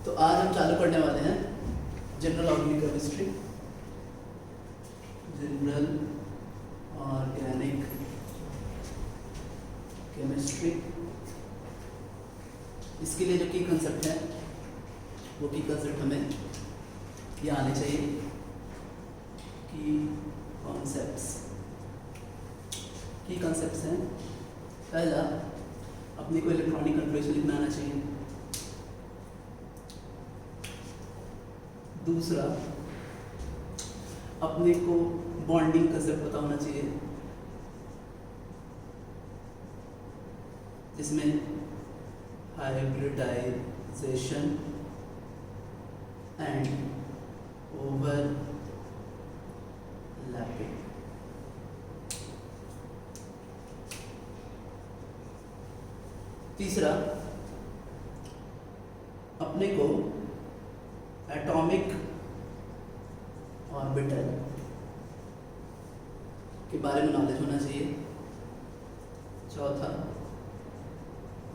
तो आज हम चालू करने वाले हैं general organic chemistry, general organic chemistry. इसके लिए जो की कंसेप्ट है वो की कंसेप्ट हमें ये आने चाहिए। की कॉन्सेप्ट्स हैं, पहला अपने को इलेक्ट्रॉनिक कन्फर्मेशन लिखना आना चाहिए। दूसरा अपने को बॉन्डिंग कंसेप्ट पता होना चाहिए, जिसमें हाइब्रिडाइजेशन एंड ओवरलैपिंग। तीसरा अपने को एटॉमिक ऑर्बिटल के बारे में नॉलेज होना चाहिए। चौथा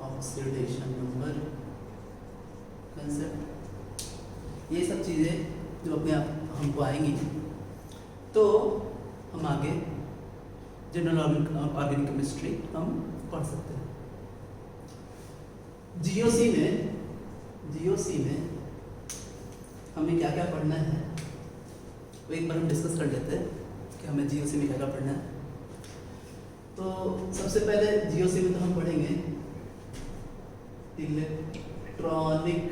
ऑक्सीडेशन नंबर कंसेप्ट। ये सब चीज़ें जो अपने आप हमको आएंगी तो हम आगे जनरल ऑर्गेनिक केमिस्ट्री हम पढ़ सकते हैं। जीओसी में हमें क्या क्या पढ़ना है वो एक बार हम डिस्कस कर लेते हैं कि हमें जीओसी में क्या क्या पढ़ना है। तो सबसे पहले जीओसी में तो हम पढ़ेंगे इलेक्ट्रॉनिक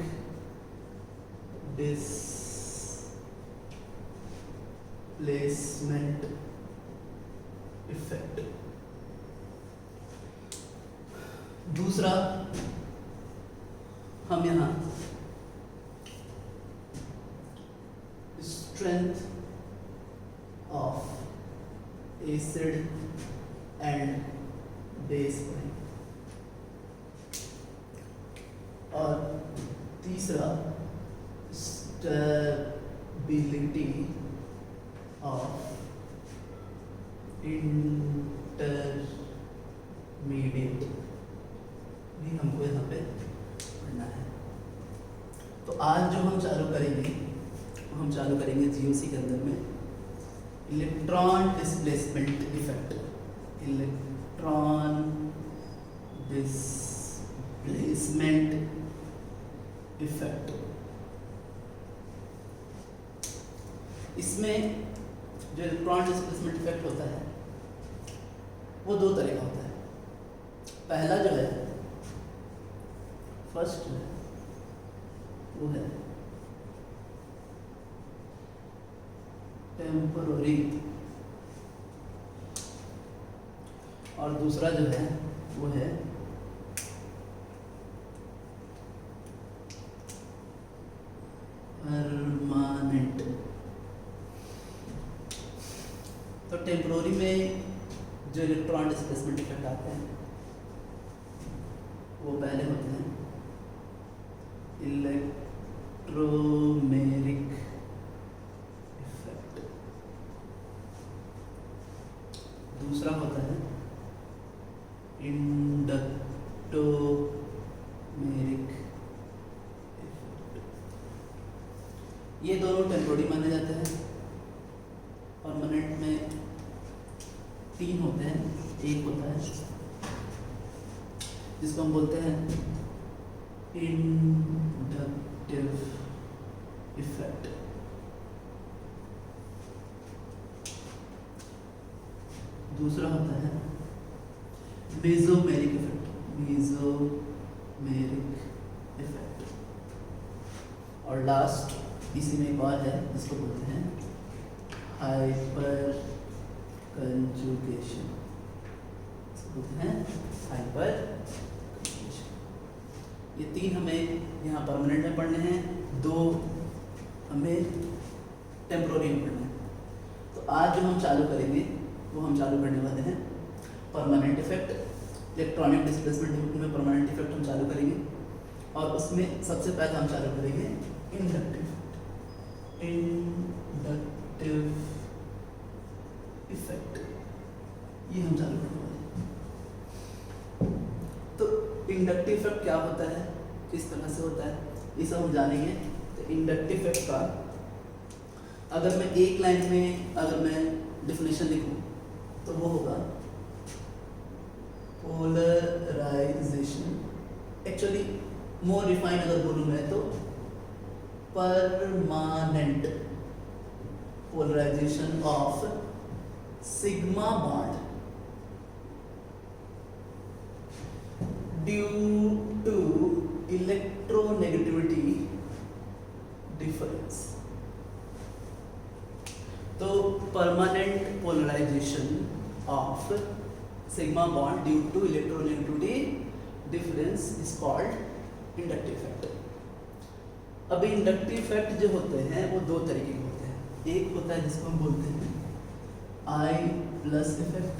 डिस्प्लेसमेंट इफेक्ट। दूसरा हम यहाँ strength of acid and base point। और तीसरा stability of intermediate भी हमको यहाँ पे पढ़ना है। तो आज जो हम चालू करेंगे जीओसी के अंदर में electron displacement effect. Electron displacement effect, इसमें जो इलेक्ट्रॉन डिस्प्लेसमेंट इफेक्ट होता है वो दो तरह का होता है। पहला जो है फर्स्ट वो है टेम्पररी, और दूसरा जो है वो है परमानेंट। तो टेम्पररी में जो इलेक्ट्रॉन डिस्प्लेसमेंट इफेक्ट आते हैं वो पहले होते हैं इलेक्ट्रोमेरिक इफेक्ट, दूसरा होता है इंडक्टोमेरिक इफेक्ट। ये दोनों टेम्पोररी माने जाते हैं। परमानेंट में तीन होते हैं। एक होता है जिसको हम बोलते हैं इंडक्टिव इफेक्ट। दूसरा होता है मेसोमेरिक इफेक्ट। और लास्ट इसी में एक और है जिसको बोलते हैं हाइपर कंजुगेशन। ये तीन हमें यहाँ परमानेंट में पढ़ने हैं, दो हमें टेम्पोररी में पढ़ने हैं। तो आज जो हम चालू करेंगे वो हम चालू करने वाले हैं परमानेंट इफेक्ट। इलेक्ट्रॉनिक डिस्प्लेसमेंट में परमानेंट इफेक्ट हम चालू करेंगे, और उसमें सबसे पहले हम चालू करेंगे इंडक्टिव इफेक्ट। ये हम चालू करने वाले हैं। तो इंडक्टिव इफेक्ट क्या होता है, किस तरह से होता है, ये सब हम जानेंगे। तो इंडक्टिव इफेक्ट का अगर मैं एक लाइन में अगर मैं डिफिनेशन लिखूं तो वो होगा पोलराइजेशन, एक्चुअली मोर रिफाइन अगर बोलूँ मैं तो permanent polarisation of sigma bond due to electronegativity difference. तो permanent polarisation of sigma bond due to electronegativity difference is called inductive effect. अब इंडक्टिव इफेक्ट जो होते हैं वो दो तरीके के होते हैं। एक होता है जिसको हम बोलते हैं आई प्लस इफेक्ट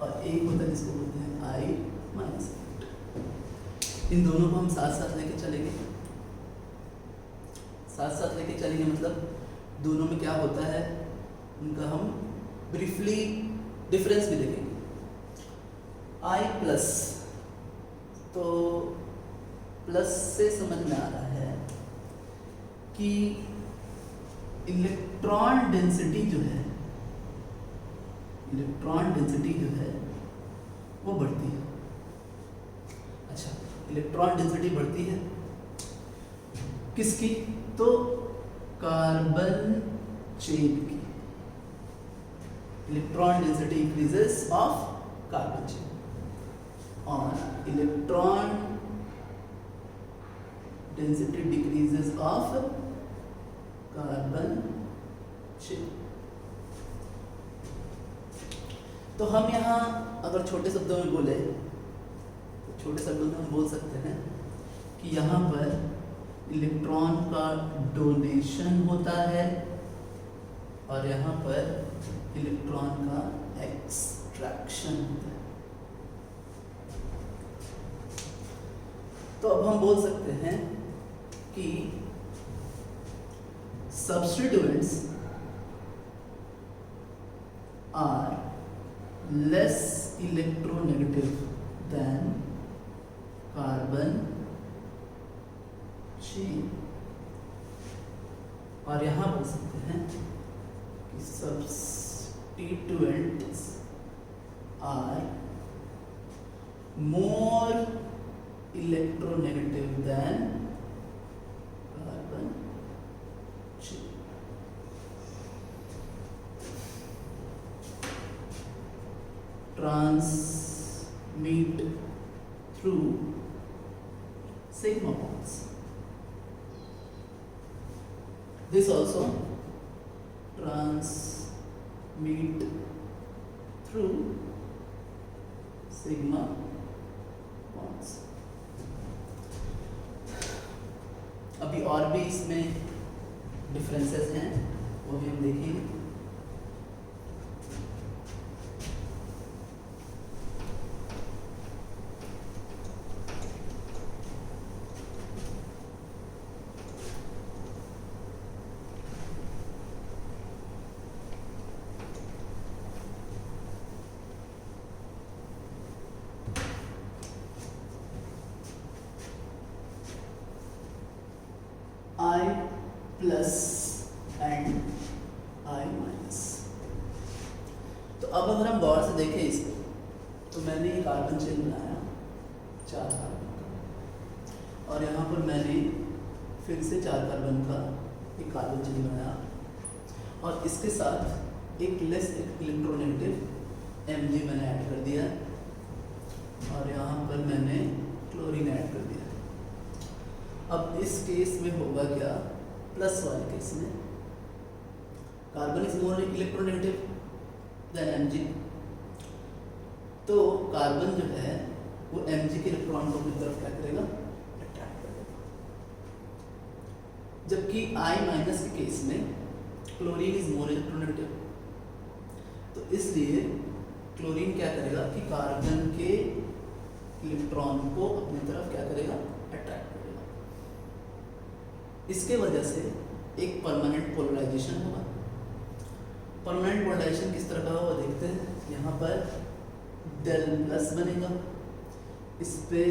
और एक होता है जिसको बोलते हैं आई माइनस इफेक्ट। इन दोनों को हम साथ साथ लेके चलेंगे। साथ साथ लेके चलेंगे मतलब दोनों में क्या होता है उनका हम ब्रीफली डिफरेंस भी देखेंगे। आई प्लस, तो प्लस से समझ में आ रहा है कि इलेक्ट्रॉन डेंसिटी जो है, इलेक्ट्रॉन डेंसिटी जो है वो बढ़ती है। अच्छा, इलेक्ट्रॉन डेंसिटी बढ़ती है किसकी? तो कार्बन चेन की। Electron density increases of carbon chain और electron density decreases of carbon chain. तो हम यहाँ अगर छोटे शब्दों में बोले तो छोटे शब्दों में हम बोल सकते हैं कि यहाँ पर इलेक्ट्रॉन का डोनेशन होता है और यहाँ पर इलेक्ट्रॉन का एक्सट्रैक्शन होता है। तो अब हम बोल सकते हैं कि substituents are less electronegative than carbon chain। और यहाँ बोल सकते हैं कि substituents are more electronegative than carbon chain। Transmit through sigma bonds। This also transmit through sigma bonds। अभी और भी इसमें डिफरेंसेस हैं वो भी हम देखेंगे। I plus and I minus. तो अब अगर हम गौर से देखें इसको तो मैंने एक कार्बन चेन बनाया 4 कार्बन का और यहाँ पर मैंने फिर से 4 कार्बन का एक कार्बन चेन बनाया और इसके साथ एक लेस इलेक्ट्रोनेगेटिव Mg मैंने ऐड कर दिया और यहाँ पर मैंने क्लोरीन ऐड कर दिया। अब इस केस में होगा क्या, प्लस वाले केस में carbon is more electronegative than Mg, तो कार्बन जो है वो Mg के इलेक्ट्रॉन को अपनी तरफ क्या करेगा, अट्रैक्ट करेगा। जबकि I माइनस के केस में क्लोरीन इज मोर इलेक्ट्रोनेगेटिव, तो इसलिए क्लोरीन क्या करेगा कि कार्बन के इलेक्ट्रॉन को अपनी तरफ क्या करेगा, अट्रैक्ट करेगा। इसके वजह से एक परमानेंट पोलराइजेशन होगा। परमानेंट पोलराइजेशन किस तरह का होगा देखते हैं। यहाँ पर डेल प्लस बनेगा, इस पे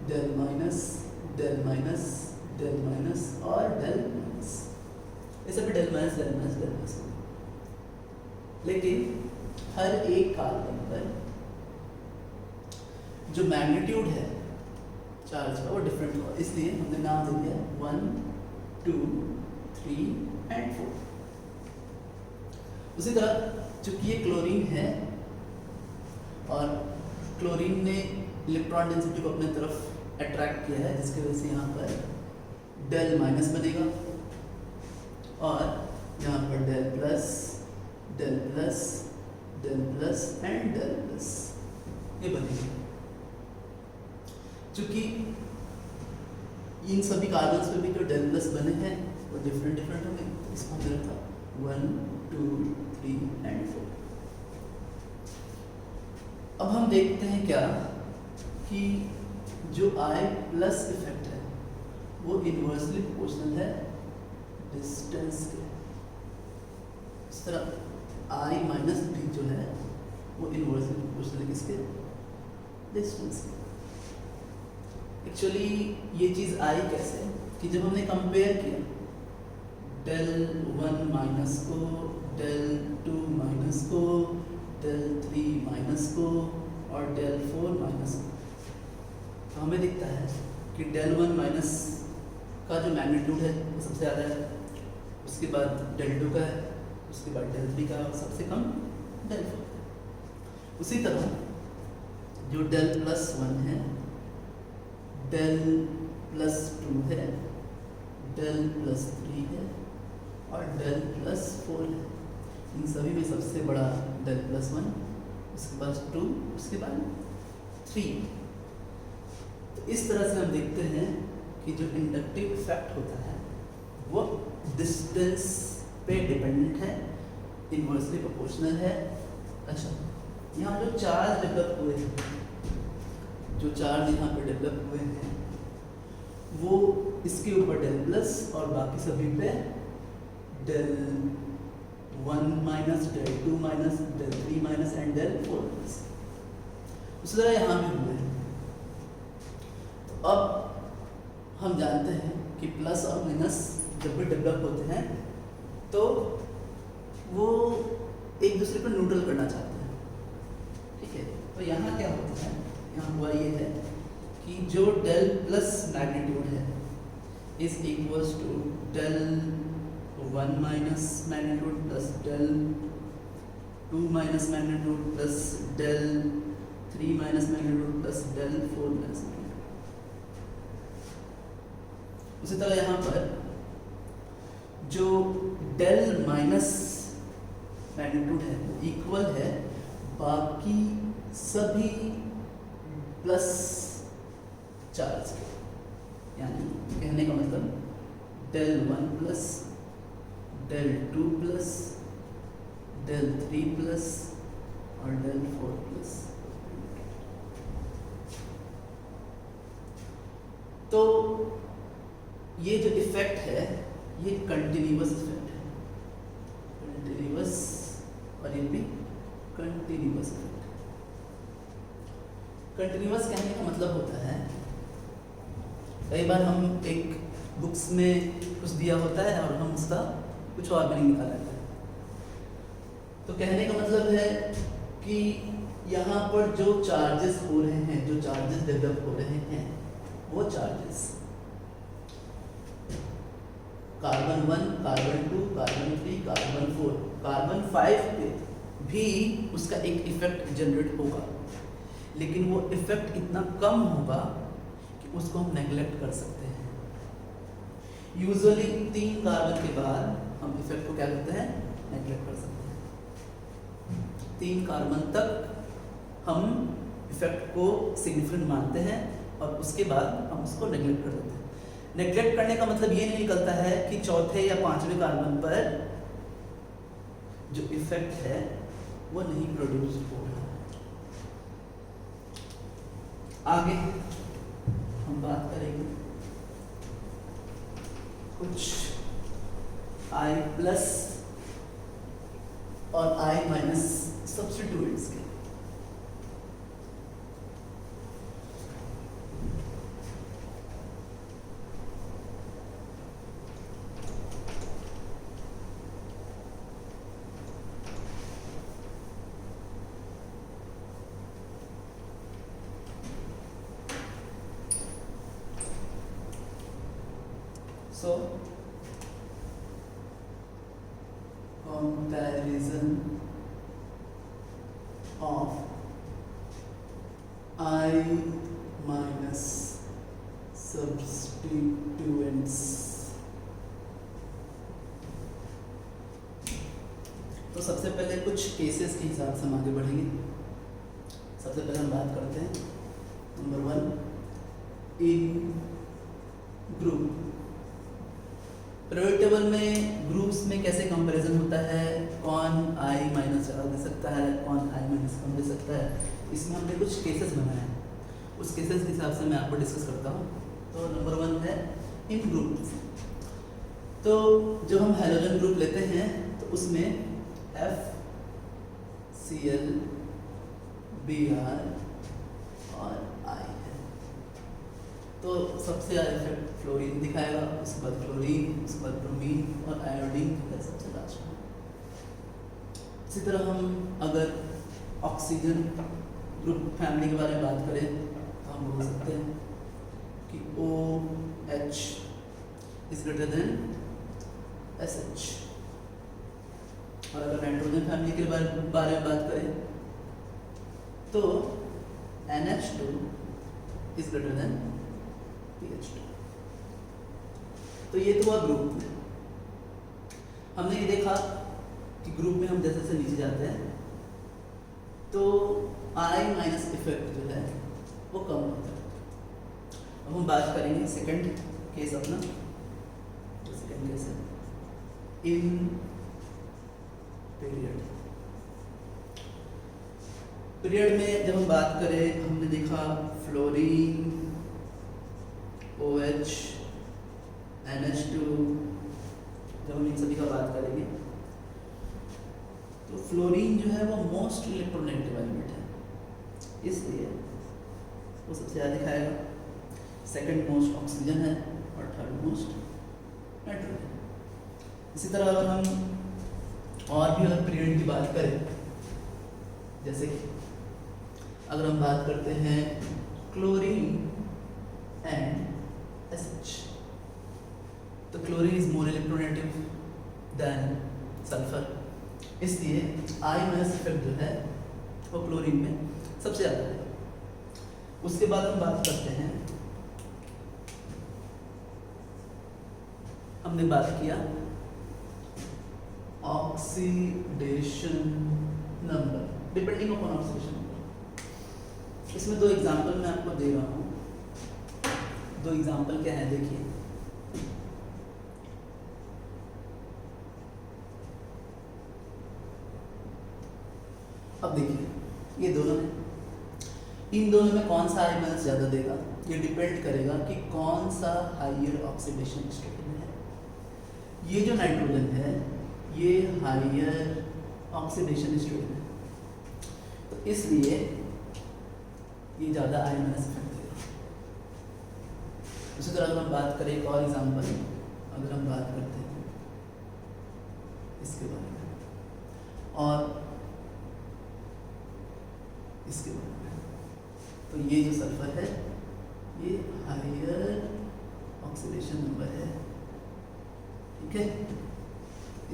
del minus, del minus, del minus और डेल माइनस, ऐसे भी del minus del minus del minus. लेकिन हर एक कार्बन पर जो मैग्नीट्यूड है चार्ज का वो डिफरेंट होगा, इसलिए हमने नाम दे दिया 1 2 3 एंड 4। उसी तरह चूंकि ये क्लोरीन है और क्लोरीन ने इलेक्ट्रॉन डेंसिटी को अपने तरफ अट्रैक्ट किया है, जिसकी वजह से यहाँ पर डेल माइनस बनेगा और यहाँ पर del plus del plus del plus and del plus ये बनेगा। चूंकि इन सभी कार्बन्स पे भी जो डेल प्लस बने हैं वो डिफरेंट डिफरेंट होंगे, तो इसको हमने रखा 1 2 3 एंड 4। अब हम देखते हैं क्या कि जो I प्लस इफेक्ट है वो इनवर्सली प्रोपोर्शनल है डिस्टेंस के। इस तरह I माइनस डी जो है वो इनवर्सली प्रोपोर्शनल है किसके, डिस्टेंस के। एक्चुअली ये चीज़ आई कैसे कि जब हमने कंपेयर किया डेल 1 माइनस को, डेल 2 माइनस को, डेल 3 माइनस को और डेल 4 माइनस को, तो हमें दिखता है कि डेल 1 माइनस का जो मैग्नीट्यूड है वो सबसे ज़्यादा है, उसके बाद डेल 2 का है, उसके बाद डेल 3 का, और सबसे कम डेल 4। उसी तरह जो डेल प्लस 1 है, डेल प्लस 2 है, डेल प्लस 3 है और डेल प्लस 4 है। इन सभी में सबसे बड़ा डेल प्लस 1, उसके बाद 2, उसके बाद 3। तो इस तरह से हम देखते हैं कि जो इंडक्टिव इफेक्ट होता है वो डिस्टेंस पे डिपेंडेंट है, इनवर्सली प्रोपोर्शनल है। अच्छा, यहाँ जो चार्ज डेवलप हुए हैं, जो चार्ज यहाँ पे डेवलप हुए हैं वो इसके ऊपर डेल प्लस और बाकी सभी पे del 1 minus, del 2 minus, del 3 minus and del 4 minus. उसी तरह यहाँ भी हुए हैं। तो अब हम जानते हैं कि प्लस और माइनस जब भी डेवलप होते हैं तो वो एक दूसरे को न्यूट्रल करना चाहते हैं, ठीक है। तो यहाँ क्या होता है, यहाँ हुआ ये है कि जो डेल प्लस मैग्नीट्यूड है is equals to del 1 minus magnitude plus del 2 minus magnitude plus del 3 minus magnitude plus del 4 minus magnitude. उसी तरह यहाँ पर जो डेल माइनस मैग्नीट्यूड है इक्वल है बाकी सभी प्लस चार्ज के, यानी कहने का मतलब del 1 plus, del 2 plus, del 3 plus और डेल 4 प्लस। तो ये जो इफेक्ट है ये कंटिन्यूअस इफेक्ट है, कंटिन्यूअस, और ये भी कंटिन्यूअस इफेक्ट। कंटिन्यूअस कहने का मतलब होता है, कई बार हम एक बुक्स में कुछ दिया होता है और हम उसका कुछ और मीनिंग निकाल लेते हैं। तो कहने का मतलब है कि यहाँ पर जो चार्जेस हो रहे हैं, जो चार्जेस डेवलप हो रहे हैं वो charges carbon 1, carbon 2, carbon 3, carbon 4, carbon 5 पे भी उसका एक इफेक्ट जनरेट होगा, लेकिन वो इफेक्ट इतना कम होगा कि उसको हम नेग्लेक्ट कर सकते हैं। यूजुअली 3 कार्बन के बाद हम इफेक्ट को क्या करते हैं, नेग्लेक्ट कर सकते हैं। 3 कार्बन तक हम इफेक्ट को सिग्निफिकेंट मानते हैं और उसके बाद हम उसको नेग्लेक्ट कर देते हैं। नेग्लेक्ट करने का मतलब ये नहीं निकलता है कि चौथे या 5वें कार्बन पर जो इफेक्ट है वो नहीं प्रोड्यूस हो रहा। आगे हम बात करेंगे कुछ I प्लस और I माइनस सब्स्टिट्यूएंट्स के। सो comparison of I minus substituents। तो सबसे पहले कुछ केसेस के हिसाब से हम आगे बढ़ेंगे। सबसे पहले हम बात करते हैं नंबर 1 इन ग्रुप। प्रायोरिटी टेबल में ग्रुप्स में कैसे कंपैरिजन होता है, कौन आई माइनस ज़्यादा दे सकता है, कौन आई माइनस कम दे सकता है, इसमें हमने कुछ केसेस बनाए हैं। उस केसेस के हिसाब से मैं आपको डिस्कस करता हूँ। तो नंबर 1 है इन ग्रुप। तो जब हम हैलोजन ग्रुप लेते हैं तो उसमें FCl Br और I है। तो सबसे ज़्यादा इफेक्ट फ्लोरीन दिखाएगा, उसके बाद क्लोरीन, उसके बाद ब्रोमीन और आयोडीन सबसे लास्ट में। इसी तरह हम अगर ऑक्सीजन ग्रुप फैमिली के बारे में बात करें तो हम बोल सकते हैं कि OH is greater than SH। और अगर नाइट्रोजन फैमिली के बारे में बात करें तो NH2 is greater than PH2। तो ये तो हुआ ग्रुप में। हमने ये देखा कि ग्रुप में हम जैसे जैसे नीचे जाते हैं तो I माइनस इफेक्ट जो है वो कम होता है। अब हम बात करेंगे सेकंड केस अपना। सेकंड केस है इन पीरियड। पीरियड में जब हम बात करें, हमने देखा फ्लोरीन, OH, NH2। जब हम इन सभी का बात करेंगे तो फ्लोरीन जो है वो मोस्ट इलेक्ट्रोनेगेटिव एलिमेंट है, इसलिए वो सबसे ज़्यादा दिखाएगा। सेकंड मोस्ट ऑक्सीजन है और थर्ड मोस्ट नाइट्रोजन। इसी तरह अगर हम और भी अगर पीरियड की बात करें, जैसे कि अगर हम बात करते हैं क्लोरीन एंड SH, तो chlorine is more electronegative than sulphur, इसलिए आई माइनस इफेक्ट जो है वो क्लोरीन में सबसे ज़्यादा है। उसके बाद हम बात करते हैं, हमने बात किया oxidation number, depending upon oxidation number. इसमें दो एग्जांपल मैं आपको दे रहा हूँ। दो एग्जांपल क्या है देखिए। अब देखिए ये दोनों हैं, इन दोनों में कौन सा आई माइनस ज़्यादा देगा, ये डिपेंड करेगा कि कौन सा हाइयर ऑक्सीडेशन स्टेट में है। ये जो नाइट्रोजन है ये हाइयर ऑक्सीडेशन स्टेट में, तो इसलिए ये ज़्यादा आई माइनस इफेक्ट देगा। उसी तरह अगर हम बात करें एक और एग्जांपल, अगर हम बात करते हैं इसके बारे में और इसके बारे में, तो ये जो सल्फर है ये हाइयर ऑक्सीडेशन नंबर है, ठीक है,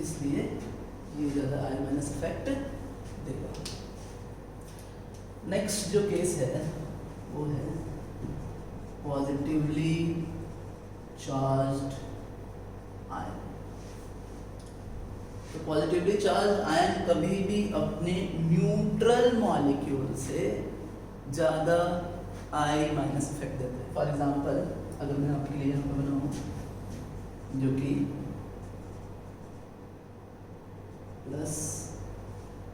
इसलिए ये ज़्यादा आई माइनस इफेक्ट देगा। नेक्स्ट जो केस है वो है पॉजिटिवली चार्ज्ड आयन। तो पॉजिटिवली चार्ज आयन कभी भी अपने न्यूट्रल मॉलिक्यूल से ज़्यादा आई माइनस इफेक्ट देते हैं। फॉर एग्जांपल अगर मैं आपके लिए यहाँ पर बनाऊँ जो कि प्लस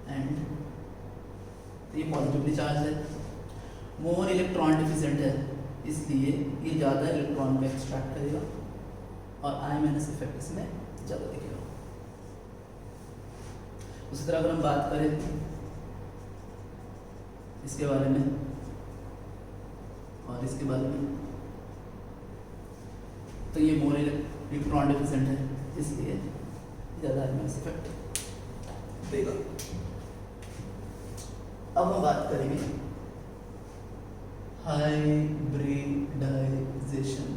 एंड, तो ये पॉजिटिवली चार्ज है, मोर इलेक्ट्रॉन डिफिशिएंट है, इसलिए ये ज़्यादा इलेक्ट्रॉन को एक्सट्रैक्ट करेगा और आई माइनस इफेक्ट इसमें ज़्यादा दिखेगा। उसी तरह अगर हम बात करें इसके बारे में और इसके बारे में, तो ये मोर इलेक्ट्रॉन डिफिशिएंट है, इसलिए ज़्यादा आई माइनस इफेक्ट देगा। अब हम बात करेंगे हाइब्रिडाइजेशन।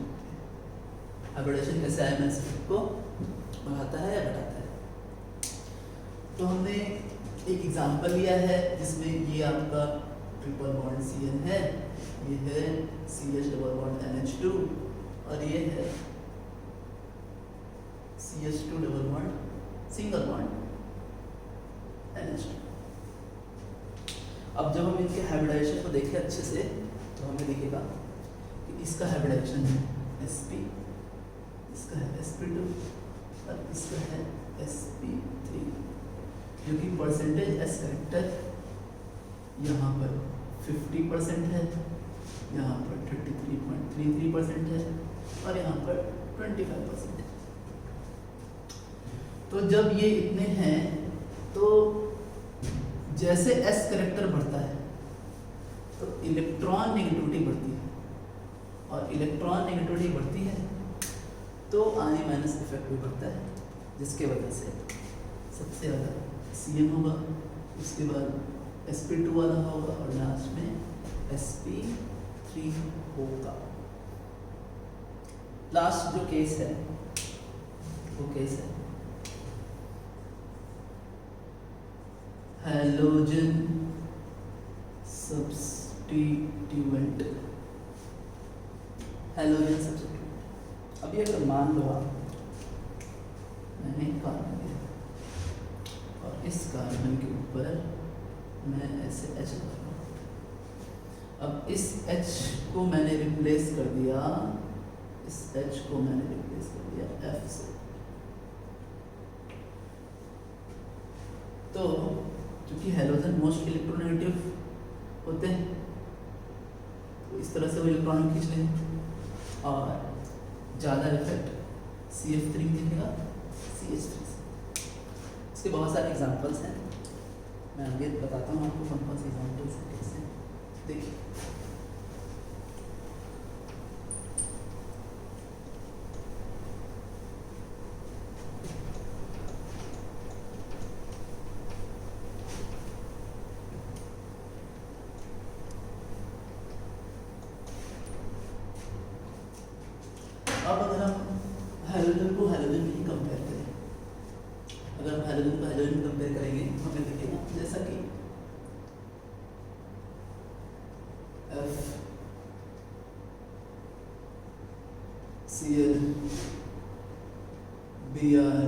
हाइब्रिडाइजेशन कैसे आयन को बढ़ाता है या घटाता है। तो हमने एक एग्जांपल लिया है जिसमें ये आपका ट्रिपल बॉन्ड Cn है, ये है CH डबल बॉन्ड NH2 और ये है CH2 double bond single bond NH2। अब जब हम इनके हाइब्रिडाइजेशन को देखें अच्छे से तो हमें दिखेगा कि इसका हाइब्रिडाइजेशन है sp, इसका है sp2 और इसका है sp3, जो कि परसेंटेज एस करेक्टर यहाँ पर 50% है, यहाँ पर 33.33% है और यहाँ पर 25% है। तो जब ये इतने हैं तो जैसे एस करेक्टर बढ़ता है तो इलेक्ट्रॉन नेगेटिविटी बढ़ती है और इलेक्ट्रॉन नेगेटिविटी बढ़ती है तो I- इफेक्ट भी बढ़ता है, जिसके वजह से सबसे ज़्यादा Cn होगा, उसके बाद sp2 वाला होगा और लास्ट में sp3 होगा। लास्ट जो केस है वो केस है हैलोजन सब्स्टिट्यूएंट। हैलोजन सब्स्टिट्यूएंट, अभी अगर मान लो आप मैंने कार्बन लिया और इस कार्बन के ऊपर मैं ऐसे H लगा रहा हूँ। अब इस H को मैंने रिप्लेस कर दिया, इस H को मैंने रिप्लेस कर दिया F से। तो क्योंकि हैलोजन मोस्ट इलेक्ट्रोनेगेटिव होते हैं तो इस तरह से वो इलेक्ट्रॉन खींच लेंगे और ज़्यादा इफेक्ट CF3 दिखेगा CH3 से। इसके बहुत सारे एग्जांपल्स हैं, मैं आगे बताता हूँ आपको कौन कौन से एग्जांपल्स हैं कैसे। देखिए अब अगर हम हैलोजन को हैलोजन ही कंपेयर करें, अगर हम हैलोजन को हैलोजन कंपेयर करेंगे तो हमें दिखेगा जैसा कि F Cl Br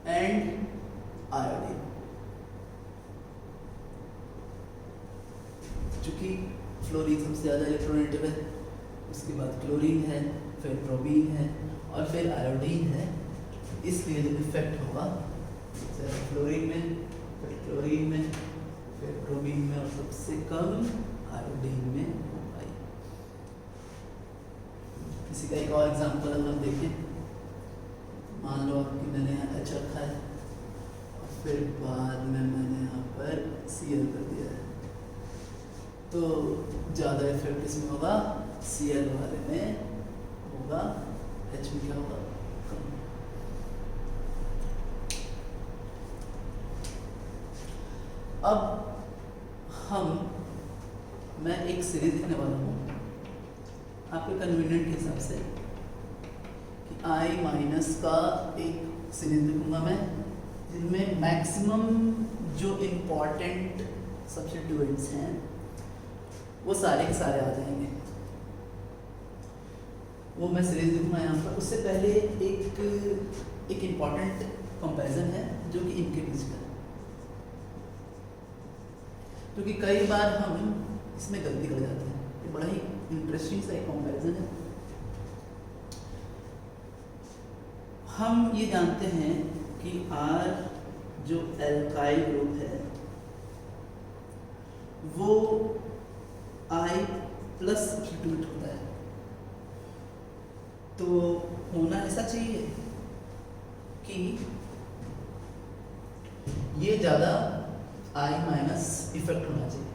and iodine, चूंकि फ्लोरीन सबसे ज़्यादा इलेक्ट्रोनेगेटिव है, उसके बाद क्लोरीन है, फिर ब्रोमीन है और फिर आयोडीन है, इसलिए जो इफेक्ट होगा फ्लोरीन में, फिर क्लोरीन में, फिर ब्रोमीन में और सबसे कम आयोडीन में होगा। इसी का एक और एग्जांपल अगर हम देखें, मान लो कि मैंने यहाँ H रखा है और फिर बाद में मैंने यहाँ पर Cl कर दिया है, तो ज़्यादा इफेक्ट इसमें होगा Cl वाले में होगा, H में क्या होगा कम। अब मैं एक सीरीज लिखने वाला हूँ आपके कन्वीनियंट के हिसाब से कि I माइनस का एक सीरीज लिखूंगा मैं जिनमें मैक्सिमम जो इम्पोर्टेंट सब्स्टिट्यूएंट्स हैं वो सारे के सारे आ जाएंगे, वो मैं सीरीज लिखूंगा यहाँ पर। उससे पहले एक इम्पॉर्टेंट कंपैरिजन है जो कि इनके बीच का है, क्योंकि कई बार हम इसमें गलती कर जाते हैं। ये बड़ा ही इंटरेस्टिंग सा एक कंपैरिजन है। हम ये जानते हैं कि R जो एल्काइल ग्रुप है वो I प्लस सब्स्टिट्यूट होता है, तो होना ऐसा चाहिए कि ये ज़्यादा I माइनस इफेक्ट होना चाहिए,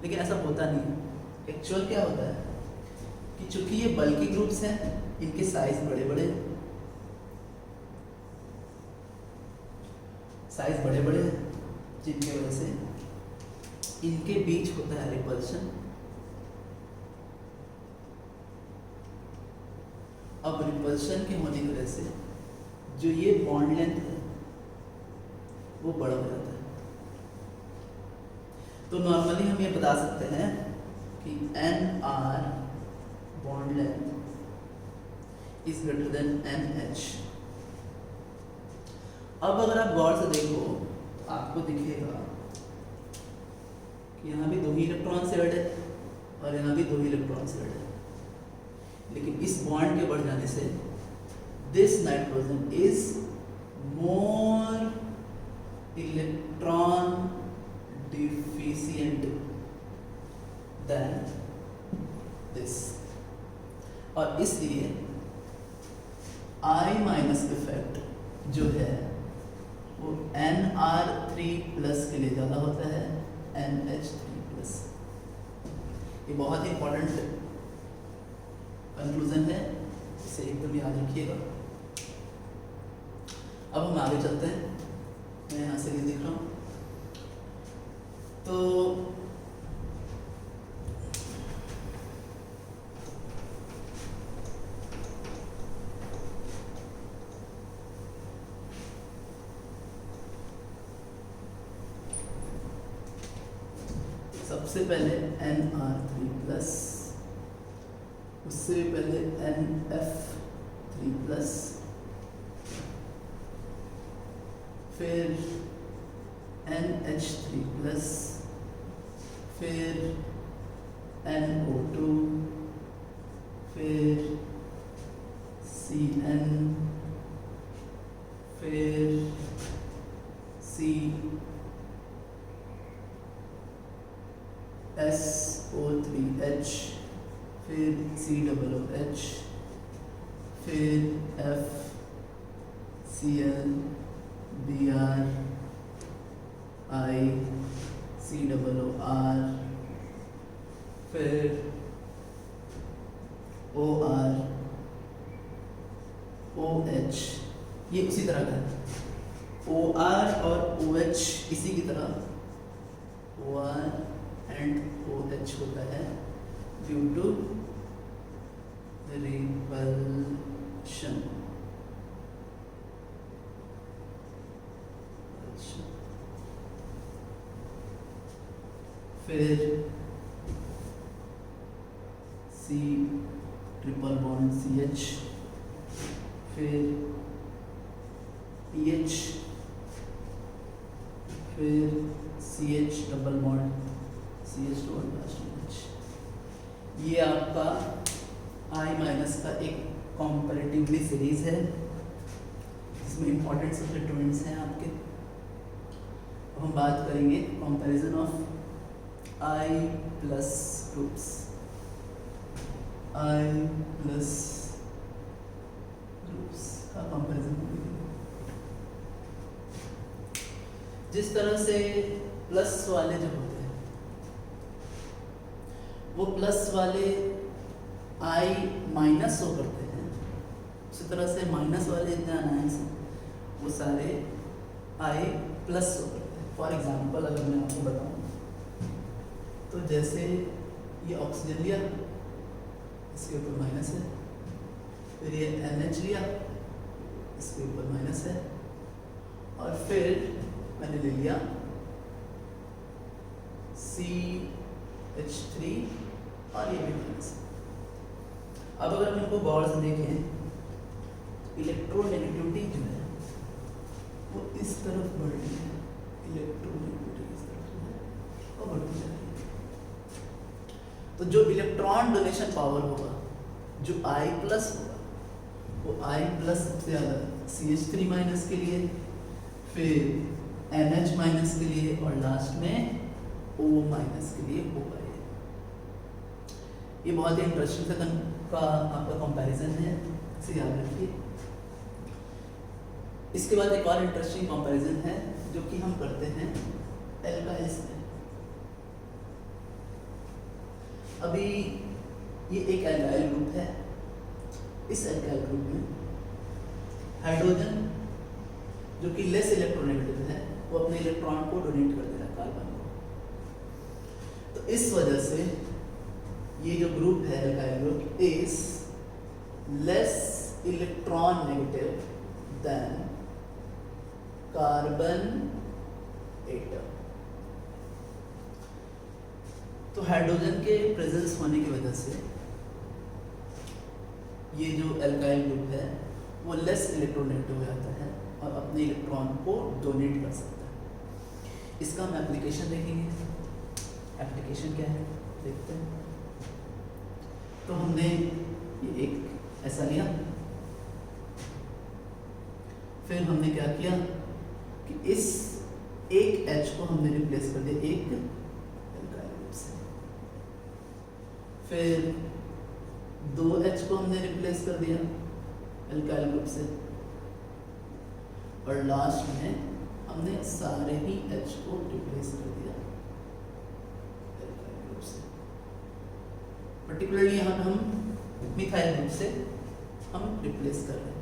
लेकिन ऐसा होता नहीं है। एक्चुअल क्या होता है कि चूंकि ये बल्की ग्रुप्स हैं, इनके साइज बड़े बड़े हैं, जिनकी वजह से इनके बीच होता है रिपल्शन अब रिपल्शन के होने की वजह से जो ये बॉन्ड लेंथ है वो बड़ा हो जाता है। तो नॉर्मली हम ये बता सकते हैं कि NR bond length is greater than NH। अब अगर आप गौर से देखो तो आपको दिखेगा कि यहाँ भी 2 ही इलेक्ट्रॉन शेयर्ड है और यहाँ भी 2 ही इलेक्ट्रॉन शेयर्ड है, लेकिन इस बॉन्ड के बढ़ जाने से this nitrogen is more electron deficient than this, और इसलिए I माइनस इफेक्ट जो है वो NR3+ के लिए ज़्यादा होता है NH3+। ये बहुत ही इंपॉर्टेंट कंक्लूजन है, इसे एकदम याद रखिएगा। अब हम आगे चलते हैं, मैं यहाँ से ये दिख रहा हूँ। तो सबसे पहले NR3+, उससे पहले NF3+, फिर NH3+, फिर NO2, फिर CN, फिर SO3H, फिर COOH, फिर FCl, Br, I, COOR, फिर OR, OH, ये उसी तरह का है। OR और OH इसी की तरह OR एंड OH होता है ड्यू टू रिपल्शन। फिर C ट्रिपल बॉन्ड CH, फिर PH, फिर CH डबल बॉन्ड CH2 और लास्ट में H। ये आपका I माइनस का एक कॉम्पैरेटिवली सीरीज है, इसमें इंपॉर्टेंट सब्स्टिट्यूएंट्स हैं आपके। अब हम बात करेंगे comparison of I plus groups. I plus groups का कंपैरिजन करेंगे। जिस तरह से प्लस वाले जो होते हैं वो प्लस वाले I माइनस शो करते हैं, उसी तरह से माइनस वाले जितने आयन्स हैं वो सारे I प्लस शो करते हैं। फॉर एग्जांपल अगर मैं आपको बताऊं तो जैसे ये ऑक्सीजन लिया, इसके ऊपर माइनस है, फिर ये NH लिया, इसके ऊपर माइनस है, और फिर मैंने ले लिया CH3 और ये भी माइनस है। अब अगर हम इनको गौर से देखें तो इलेक्ट्रोनेगेटिविटी जो है वो इस तरफ बढ़ रही है, इलेक्ट्रोनेगेटिविटी इस तरफ जो है वो बढ़ती जा रही है। तो जो इलेक्ट्रॉन डोनेशन पावर होगा, जो I प्लस होगा, वो I प्लस सबसे ज़्यादा CH3 माइनस के लिए, फिर NH माइनस के लिए, और लास्ट में O माइनस के लिए होगा। ये बहुत ही इंटरेस्टिंग सा का आपका कंपैरिजन है, इसे याद रखिए। इसके बाद एक और इंटरेस्टिंग कंपैरिजन है जो कि हम करते हैं एल्काइल्स में। अभी ये एक एल्काइल ग्रुप है, इस एल्काइल ग्रुप में हाइड्रोजन जो कि लेस इलेक्ट्रोनेगेटिव है वो अपने इलेक्ट्रॉन को डोनेट कर दे रहा है कार्बन को। तो इस वजह से ये जो ग्रुप है alkyl group is less electron negative than carbon atom. तो हाइड्रोजन के प्रेजेंस होने की वजह से ये जो एल्काइल ग्रुप है वो लेस इलेक्ट्रोनेगेटिव हो जाता है और अपने इलेक्ट्रॉन को डोनेट कर सकता है। इसका हम एप्लीकेशन देखेंगे। एप्लीकेशन क्या है देखते हैं। तो हमने ये एक ऐसा लिया, फिर हमने क्या किया कि इस एक H को हमने रिप्लेस कर दिया एक एल्काइल ग्रुप से, फिर 2H को हमने रिप्लेस कर दिया एल्काइल ग्रुप से, और लास्ट में हमने सारे ही H को रिप्लेस कर दिया एल्काइल ग्रुप से। पर्टिकुलरली यहाँ हम मिथाइल ग्रुप से हम रिप्लेस कर रहे हैं।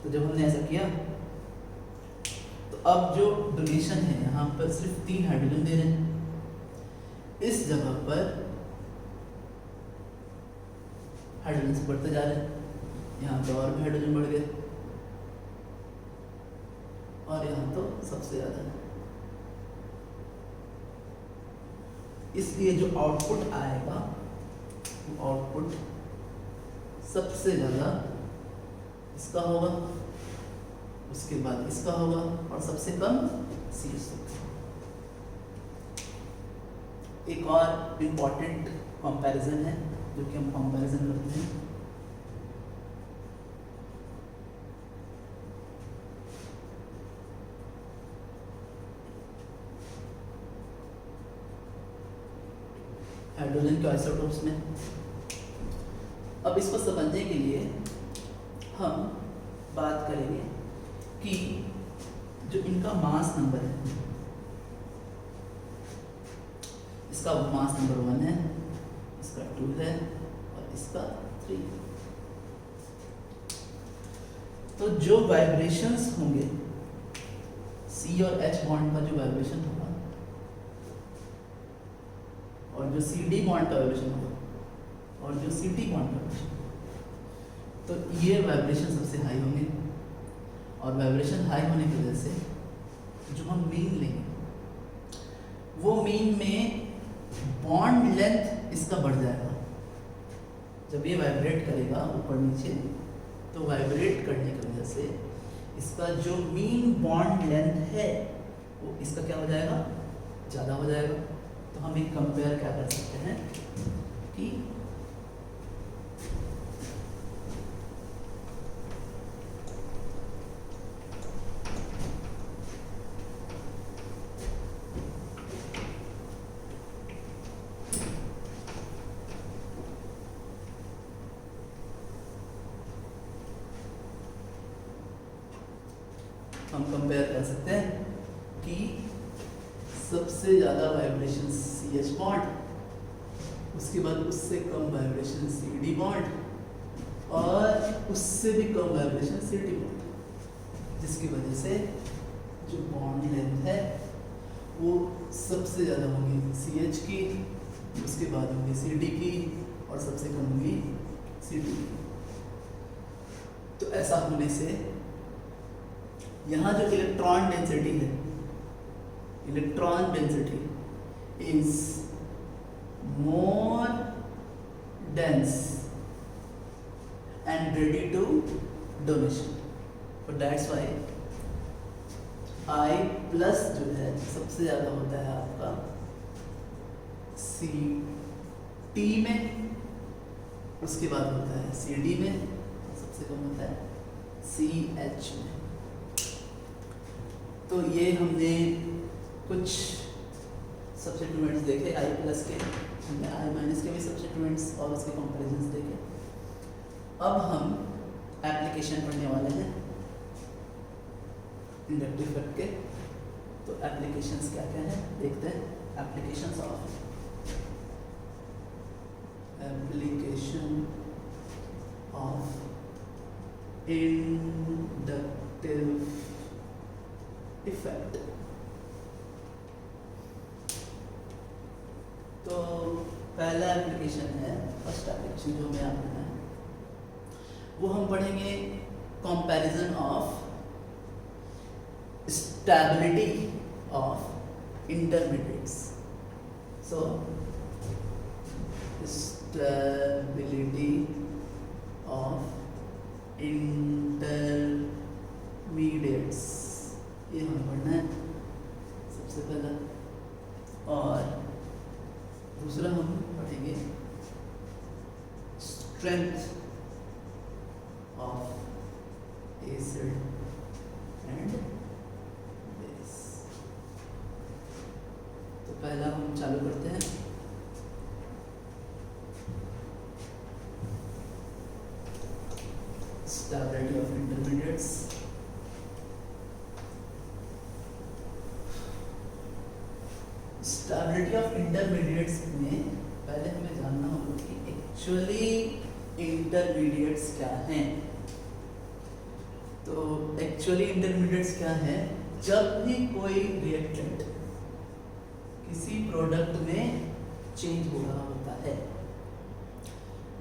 तो जब हमने ऐसा किया तो अब जो डोनेशन है यहाँ पर सिर्फ 3 हाइड्रोजन दे रहे हैं। इस जगह पर हाइड्रोजन बढ़ते जा रहे हैं, यहाँ पे और भी हाइड्रोजन बढ़ गए और यहाँ तो सबसे ज्यादा है। इसलिए जो आउटपुट आएगा वो आउटपुट सबसे ज्यादा इसका होगा, उसके बाद इसका होगा और सबसे कम CH6। एक और इम्पॉर्टेंट कंपैरिजन है जो कि हम कंपैरिजन करते हैं। हाइड्रोजन के आइसोटोप्स में। अब इसको समझने के लिए हम बात करेंगे कि जो इनका मास नंबर है, इसका मास नंबर 1 है, इसका 2 है और इसका 3। तो जो वाइब्रेशंस होंगे C और H बॉन्ड का जो वाइब्रेशन होगा और जो CD बॉन्ड का वाइब्रेशन होगा और जो CT बॉन्ड का वाइब्रेशन, तो ये वाइब्रेशन सबसे हाई होंगे और वाइब्रेशन हाई होने की वजह से जो हम मीन लेंगे वो मीन में बॉन्ड लेंथ इसका बढ़ जाएगा। जब ये वाइब्रेट करेगा ऊपर नीचे तो वाइब्रेट करने की वजह से इसका जो मीन बॉन्ड लेंथ है वो इसका क्या हो जाएगा, ज़्यादा हो जाएगा। तो हम एक कंपेयर क्या कर सकते हैं कि हम कंपेयर कर सकते हैं कि सबसे ज़्यादा वाइब्रेशन CH बॉन्ड, उसके बाद उससे कम वाइब्रेशन CD बॉन्ड और उससे भी कम वाइब्रेशन CT बॉन्ड, जिसकी वजह से जो बॉन्ड लेंथ है वो सबसे ज़्यादा होगी CH की, उसके बाद होगी CD की और सबसे कम होगी CT की। तो ऐसा होने से यहाँ जो इलेक्ट्रॉन डेंसिटी है, electron density is more dense and ready to donation. So that's why I plus जो है सबसे ज़्यादा होता है आपका CT में, उसके बाद होता है CD में, सबसे कम होता है CH में। तो ये हमने कुछ सब्स्टिट्यूएंट्स देखे I प्लस के, हमने I माइनस के भी सब्स्टिट्यूएंट्स और उसके कंपैरिजंस देखे। अब हम एप्लीकेशन पढ़ने वाले हैं इंडक्टिव इफेक्ट के। तो एप्लीकेशंस क्या क्या है देखते हैं। Applications of inductive effect. तो पहला एप्लीकेशन है, फर्स्ट एप्लीकेशन जो मैं आपको है वो हम पढ़ेंगे comparison of stability of intermediates. So stability of intermediates, ये हमें पढ़ना है सबसे पहला। और दूसरा हम पढ़ेंगे strength of acid and base. तो पहला हम चालू करते हैं। Stability of intermediates. Stability of intermediates में पहले हमें जानना होगा कि एक्चुअली इंटरमीडिएट्स क्या हैं। तो एक्चुअली इंटरमीडिएट्स क्या है? जब भी कोई रिएक्टेंट किसी प्रोडक्ट में चेंज हो रहा होता है,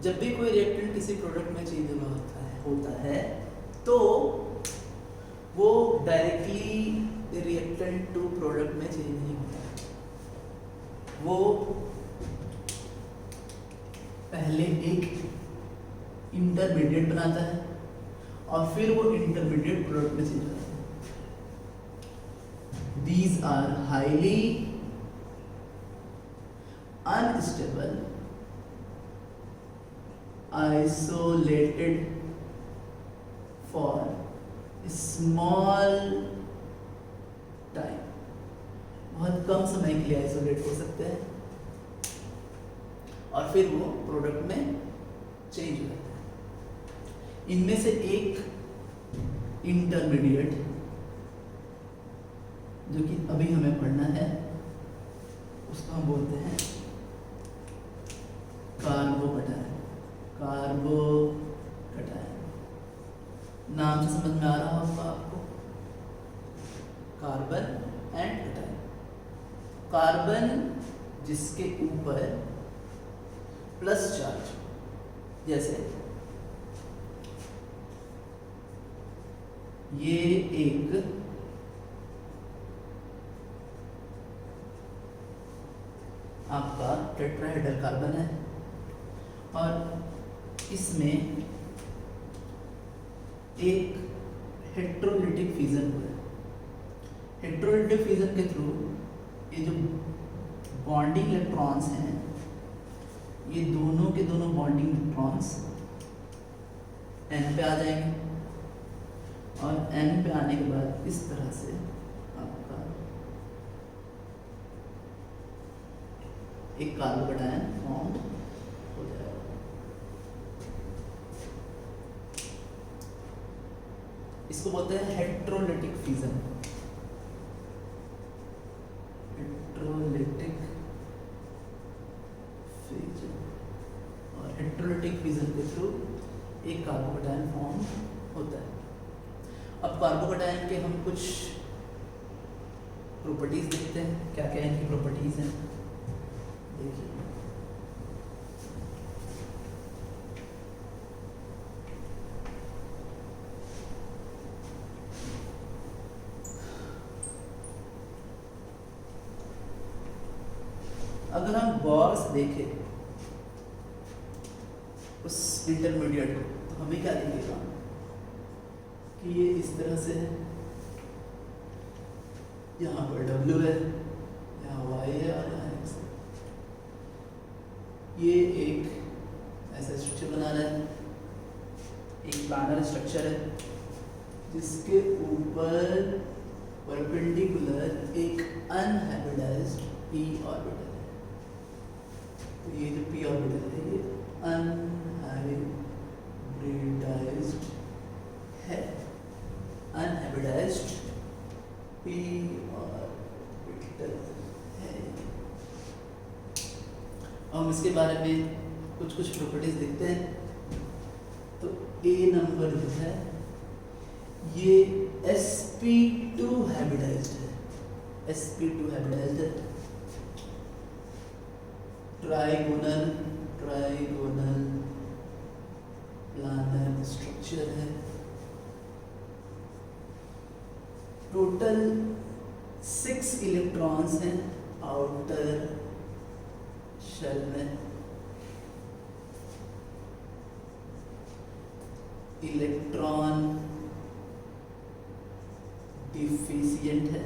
जब भी कोई रिएक्टेंट किसी प्रोडक्ट में चेंज हो रहा होता है तो वो डायरेक्टली रिएक्टेंट टू प्रोडक्ट में चेंज नहीं होता है। वो पहले एक इंटरमीडिएट बनाता है और फिर वो इंटरमीडिएट प्रोडक्ट में चेंज होता है। These are highly unstable, isolated for small time, बहुत कम समय के लिए आइसोलेट हो सकते हैं और फिर वो प्रोडक्ट में चेंज हो जाता है। इनमें से एक इंटरमीडिएट जो कि अभी हमें पढ़ना है उसको हम बोलते हैं कार्बोकटायन। कार्बोकटायन नाम से समझ में आ रहा होगा आपको, कार्बन एंड कटायन। कार्बन जिसके ऊपर प्लस चार्ज, जैसे ये एक आपका टेट्राहेड्रल कार्बन है और इसमें एक हेट्रोलिटिक फिजन हुआ है। हेट्रोलिटिक फिजन के थ्रू ये जो बॉन्डिंग इलेक्ट्रॉन्स हैं, ये दोनों के दोनों बॉन्डिंग इलेक्ट्रॉन्स N पे आ जाएंगे और N पे आने के बाद इस तरह से आपका एक कार्बोकटायन फॉर्म हो जाएगा। इसको बोलते हैं हेट्रोलिटिक फिजन। हेट्रोलिटिक फिजन, और हेट्रोलिटिक फिजन के थ्रू एक कार्बोकटायन फॉर्म होता है। अब कार्बोकटायन के हम कुछ प्रॉपर्टीज देखते हैं, क्या क्या इनकी प्रॉपर्टीज हैं। देखिए, अगर हम गौर से देखें उस इंटरमीडिएट को तो हमें क्या दिखेगा कि ये इस तरह से है, यहाँ पर W है, यहाँ Y है और यहाँ X है। ये एक ऐसा स्ट्रक्चर बना रहा है, एक प्लानर स्ट्रक्चर है जिसके ऊपर परपेंडिकुलर एक अनहाइब्रिडाइज्ड p ऑर्बिटल है। तो ये जो p ऑर्बिटल है ये अनहाइब्रिडाइज्ड है, अनहाइब्रिडाइज्ड p ऑर्बिटल है। हम इसके बारे में कुछ कुछ प्रॉपर्टीज देखते हैं। तो A नंबर जो है ये sp2 हाइब्रिडाइज्ड है, sp2 हाइब्रिडाइज्ड है। Trigonal planner structure total 6 electrons हैं आउटर शेल में। इलेक्ट्रॉन डिफिशिएंट है,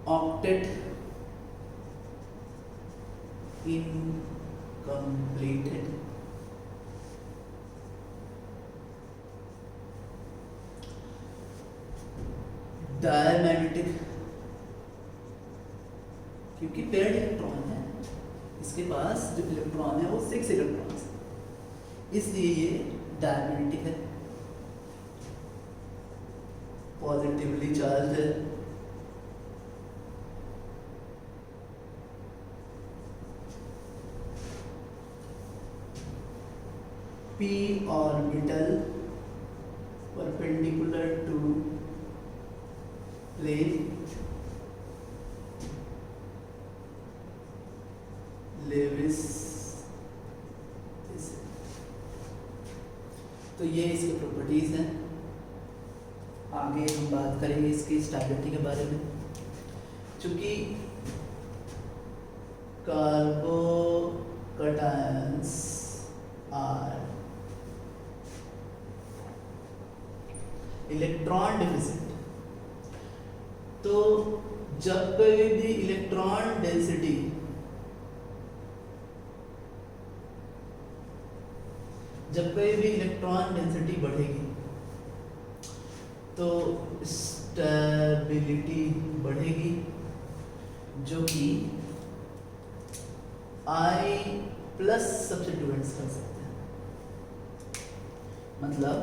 ऑक्टेट इनकम्प्लीटेड, डायमैग्नेटिक क्योंकि पेयर्ड इलेक्ट्रॉन है, इसके पास जो इलेक्ट्रॉन है वो 6 इलेक्ट्रॉन्स है, इसलिए ये डायमैग्नेटिक है, पॉजिटिवली चार्ज है, p orbital perpendicular to plane, Lewis. तो ये इसकी प्रॉपर्टीज हैं। आगे हम बात करेंगे इसकी स्टेबिलिटी के बारे में। चूंकि कार्बोकैटायंस आर इलेक्ट्रॉन डिफिशिएंट, तो जब कोई भी इलेक्ट्रॉन डेंसिटी बढ़ेगी तो स्टेबिलिटी बढ़ेगी, जो कि I प्लस सब्स्टिट्यूएंट्स कर सकते हैं। मतलब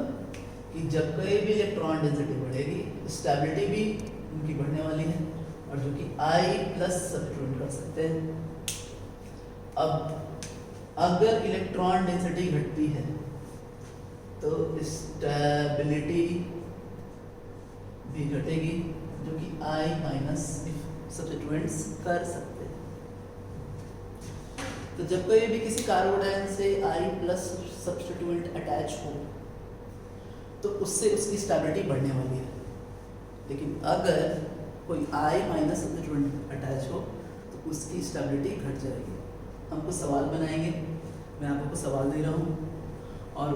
कि जब कोई भी इलेक्ट्रॉन डेंसिटी बढ़ेगी, स्टेबिलिटी भी उनकी बढ़ने वाली है, और जो कि I प्लस सब्स्टिट्यूएंट कर सकते हैं। अब अगर इलेक्ट्रॉन डेंसिटी घटती है तो स्टेबिलिटी भी घटेगी, जो कि I माइनस सब्स्टिट्यूएंट्स कर सकते हैं। तो जब कोई भी किसी कार्बोडाइन से I प्लस सब्स्टिट्यूएंट अटैच हो तो उससे उसकी स्टेबिलिटी बढ़ने वाली है, लेकिन अगर कोई I माइनस सब्स्टिट्यूएंट अटैच हो तो उसकी स्टेबिलिटी घट जाएगी। हम कुछ सवाल बनाएंगे, मैं आपको कुछ सवाल दे रहा हूँ और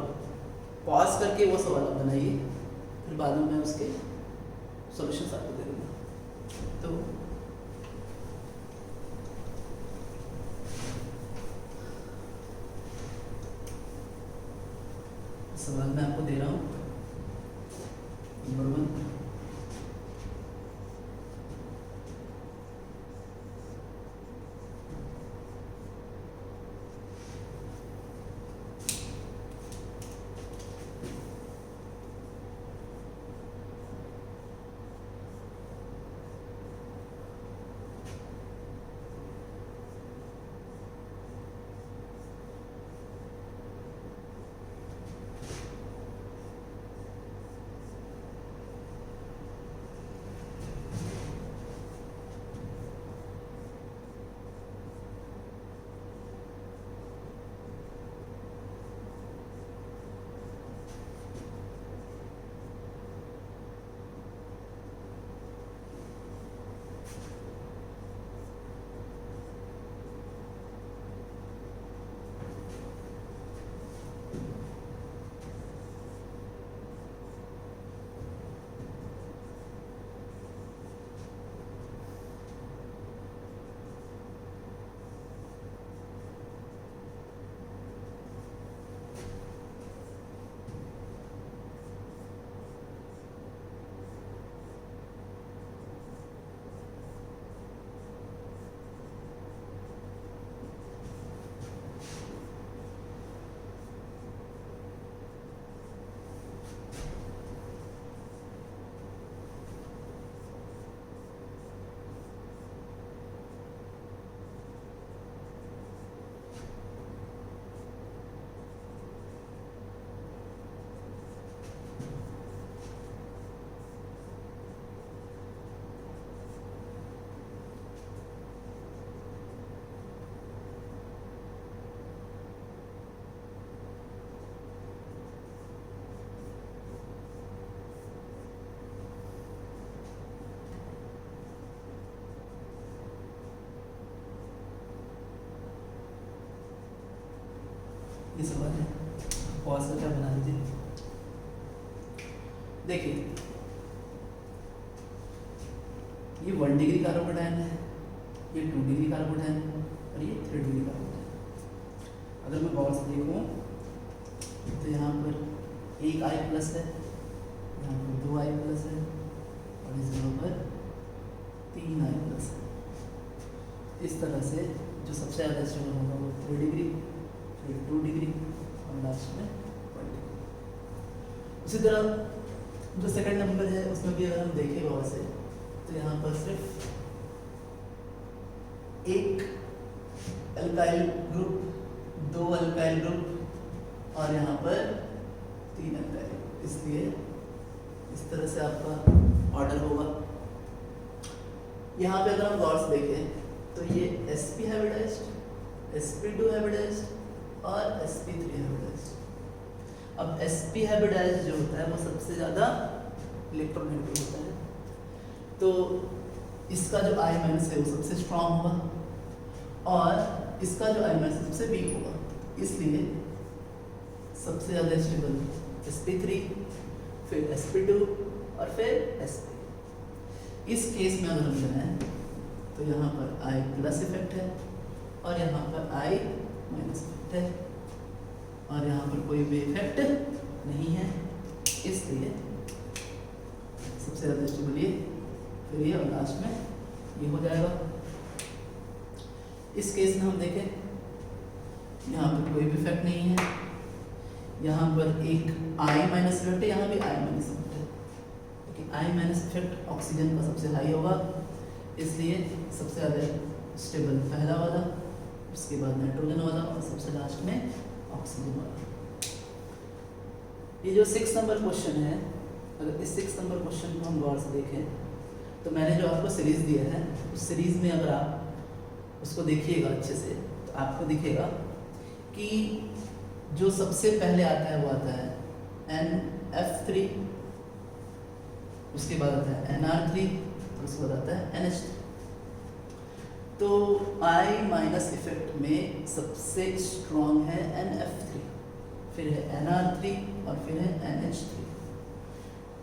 पॉज करके वो सवाल आप बनाइए, फिर बाद में मैं उसके सॉल्यूशंस आपको दे दूँगा। तो सवाल मैं आपको दे रहा हूँ। नंबर 1, ये सवाल है, पॉज करके बना लीजिए। देखिए ये 1 डिग्री कार्बोडाइन है, ये 2 डिग्री कार्बोडाइन और ये 3 डिग्री कार्बोडाइन। अगर मैं गौर से देखूँ तो यहाँ पर एक I प्लस है, यहाँ पर 2 I प्लस है और इस जगह पर 3 I प्लस है। इस तरह से जो सबसे ज़्यादा स्टेबल होगा वो 3 डिग्री, फिर 2 डिग्री और लास्ट में 1 डिग्री। उसी तरह जो सेकंड नंबर है उसमें भी अगर हम देखें गौर से तो यहाँ पर सिर्फ एक अल्काइल ग्रुप, 2 अल्काइल ग्रुप और यहाँ पर 3 अल्काइल ग्रुप, इसलिए इस तरह से आपका ऑर्डर होगा। यहाँ पे अगर हम गौर से देखें तो ये sp हाइब्रिडाइज्ड, sp2 हाइब्रिडाइज्ड और sp3 हाइब्रिडाइज्ड। अब sp हाइब्रिडाइज्ड जो होता है वो सबसे ज़्यादा इलेक्ट्रोनेगेटिव होता है, तो इसका जो I माइनस है वो सबसे स्ट्रॉन्ग होगा और इसका जो I माइनस सबसे वीक होगा, इसलिए सबसे ज़्यादा स्टेबल sp3, फिर sp2 और फिर sp। इस केस में अगर हम जाएं तो यहाँ पर I प्लस इफेक्ट है और यहाँ पर I माइनस इफेक्ट है और यहाँ पर कोई भी इफेक्ट नहीं है, इसलिए सबसे ज़्यादा स्टेबल ये, फिर ये और लास्ट में ये हो जाएगा। इस केस में हम देखें यहाँ पर कोई भी इफेक्ट नहीं है, यहाँ पर एक I माइनस इफेक्ट है, यहाँ भी I माइनस इफेक्ट है, क्योंकि I माइनस इफेक्ट ऑक्सीजन का सबसे हाई होगा, इसलिए सबसे ज़्यादा स्टेबल पहला वाला, उसके बाद नाइट्रोजन वाला और सबसे लास्ट में ऑक्सीजन वाला। ये जो 6 नंबर क्वेश्चन है, अगर इस 6 नंबर क्वेश्चन को हम गौर से देखें तो मैंने जो आपको सीरीज़ दिया है उस सीरीज़ में अगर आप उसको देखिएगा अच्छे से तो आपको दिखेगा कि जो सबसे पहले आता है वो आता है NF3, उसके बाद आता है NR3 और उसके बाद आता है NH3। तो I माइनस इफेक्ट में सबसे स्ट्रॉन्ग है NF3, फिर है NR3 और फिर है NH3।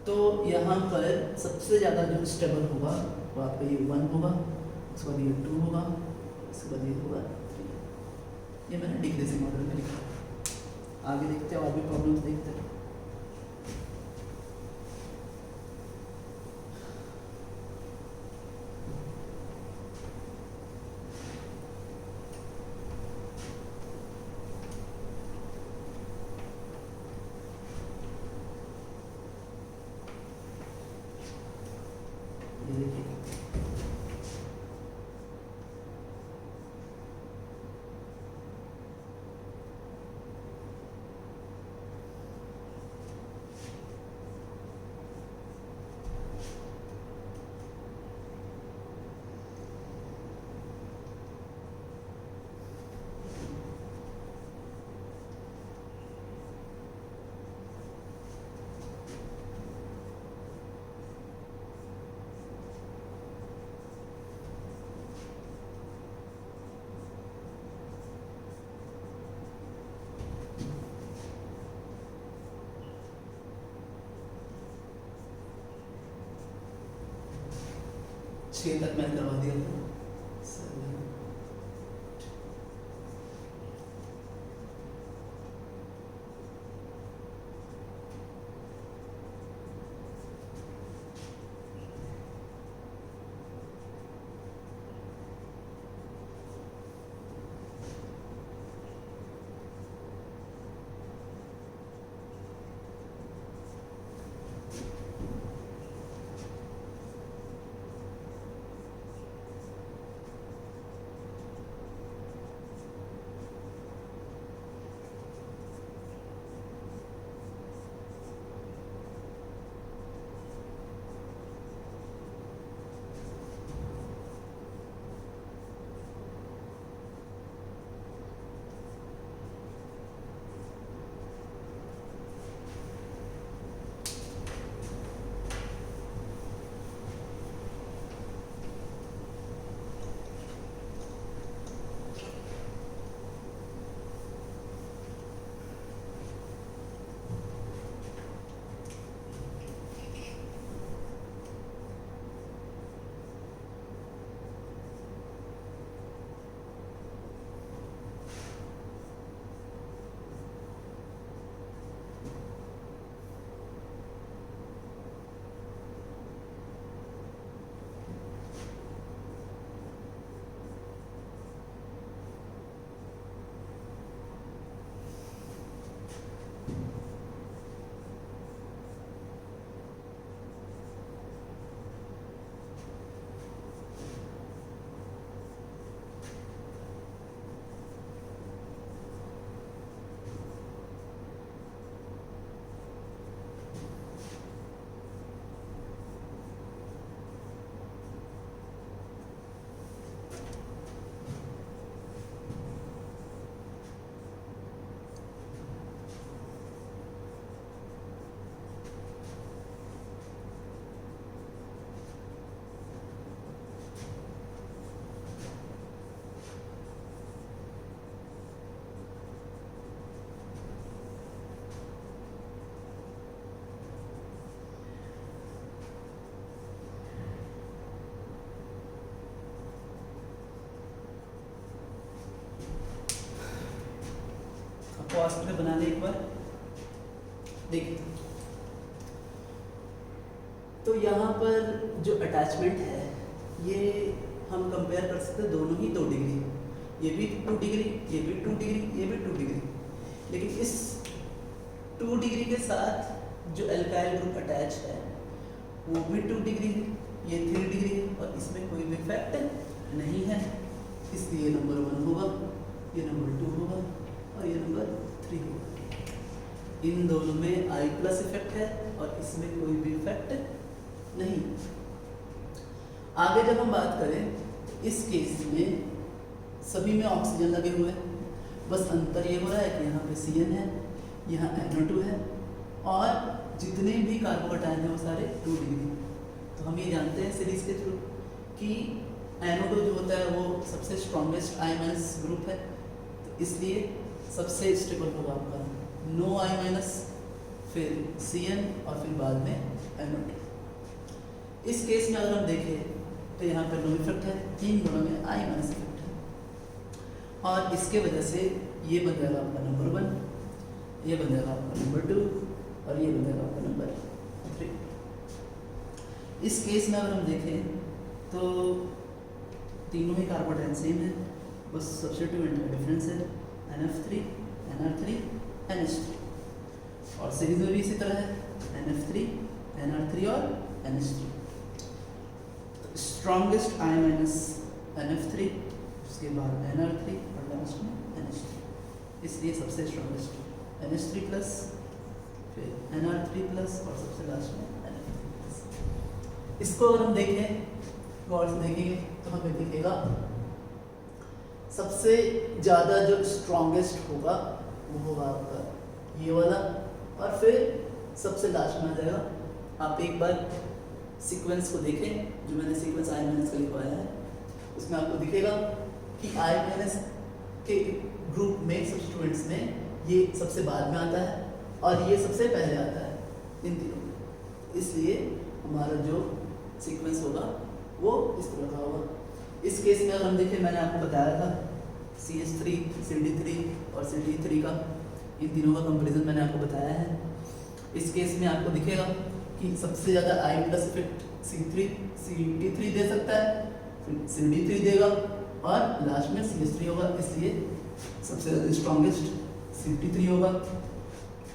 तो यहाँ पर सबसे ज़्यादा जो स्टेबल होगा वो आपका ये 1 होगा, उसके बाद ये 2 होगा, उसके बाद ये होगा 3। ये मैंने डिक्रीजिंग ऑर्डर में लिखा। आगे देखते हैं और भी प्रॉब्लम्स देखते हैं। ये देखिए छः तक मैंने करवा दिया था। फास्ट में बना लें एक बार। देखिए तो यहाँ पर जो अटैचमेंट है ये हम कंपेयर कर सकते हैं, दोनों ही 2 डिग्री, ये भी 2 डिग्री, ये भी 2 डिग्री, ये भी 2 डिग्री। लेकिन इस 2 डिग्री के साथ जो एल्काइल ग्रुप अटैच है वो भी 2 डिग्री है, ये 3 डिग्री है और इसमें कोई भी इफेक्ट नहीं है, इसलिए नंबर 1 होगा, ये नंबर 2 होगा और ये नंबर 3 होगा। इन दोनों में I+ इफेक्ट है और इसमें कोई भी इफेक्ट नहीं। आगे जब हम बात करें इस केस में सभी में ऑक्सीजन लगे हुए हैं, बस अंतर ये हो रहा है कि यहाँ पे CN है, यहाँ NO2 है और जितने भी कार्बोकैटायन हैं वो सारे 2 डिग्री। तो हम ये जानते हैं सीरीज के थ्रू कि NO2 जो होता है वो सबसे स्ट्रॉन्गेस्ट I- ग्रुप है, तो इसलिए सबसे स्टेबल होगा आपका नो I-, फिर CN और फिर बाद में NO2। इस केस में अगर हम देखें तो यहाँ पर नो इफेक्ट है, इन दोनों में I- इफेक्ट है और इसके वजह से ये बन जाएगा आपका नंबर 1, ये बन जाएगा आपका नंबर 2 और ये बन जाएगा आपका नंबर 3। इस केस में अगर हम देखें तो तीनों ही कार्बोकैटायन सेम है, बस सब्स्टिट्यूएंट का डिफरेंस है NF3, NR3, NH3 और सीरीज में भी इसी तरह है NF3, NR3 और NH3। स्ट्रॉन्गेस्ट I- NF3, उसके बाद NR3 और लास्ट में NH3, इसलिए सबसे स्ट्रॉन्गेस्ट NH3+, फिर NR3+ और सबसे लास्ट में NF3+। इसको अगर हम देखें गौर से देखेंगे तो हमें दिखेगा सबसे ज़्यादा जो स्ट्रॉन्गेस्ट होगा वो होगा आपका ये वाला और फिर सबसे लास्ट में आ जाएगा। आप एक बार सीक्वेंस को देखें, जो मैंने सीक्वेंस I- का लिखवाया है उसमें आपको दिखेगा कि I- के ग्रुप में सब्स्टिट्यूएंट्स में ये सबसे बाद में आता है और ये सबसे पहले आता है इन तीनों में, इसलिए हमारा जो सीक्वेंस होगा वो इस तरह का होगा। इस केस में अगर हम देखें, मैंने आपको बताया था CH3, CD3 और CD3 का, इन तीनों का कंपैरिजन मैंने आपको बताया है। इस केस में आपको दिखेगा कि सबसे ज़्यादा I+ इफेक्ट CD3 दे सकता है, फिर CD3 देगा और लास्ट में CH3 होगा, इसलिए सबसे ज़्यादा स्ट्रॉन्गेस्ट CD3 होगा।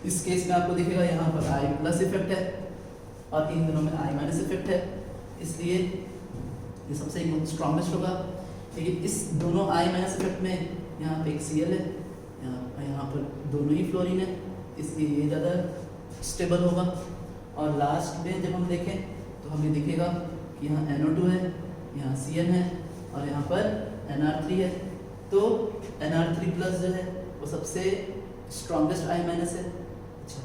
इस केस में आपको दिखेगा यहाँ पर I+ इफेक्ट है और इन दोनों में I- इफेक्ट है, इसलिए ये सबसे स्ट्रॉन्गेस्ट होगा। लेकिन इस दोनों I- इफेक्ट में यहाँ पे एक Cl है, यहाँ पर दोनों ही फ्लोरीन है, इसलिए ये ज़्यादा स्टेबल होगा। और लास्ट में जब हम देखें तो हमें दिखेगा कि यहाँ NO2 है, यहाँ CN है और यहाँ पर NR3 है, तो NR3+ जो है वो सबसे स्ट्रॉन्गेस्ट I- है। अच्छा,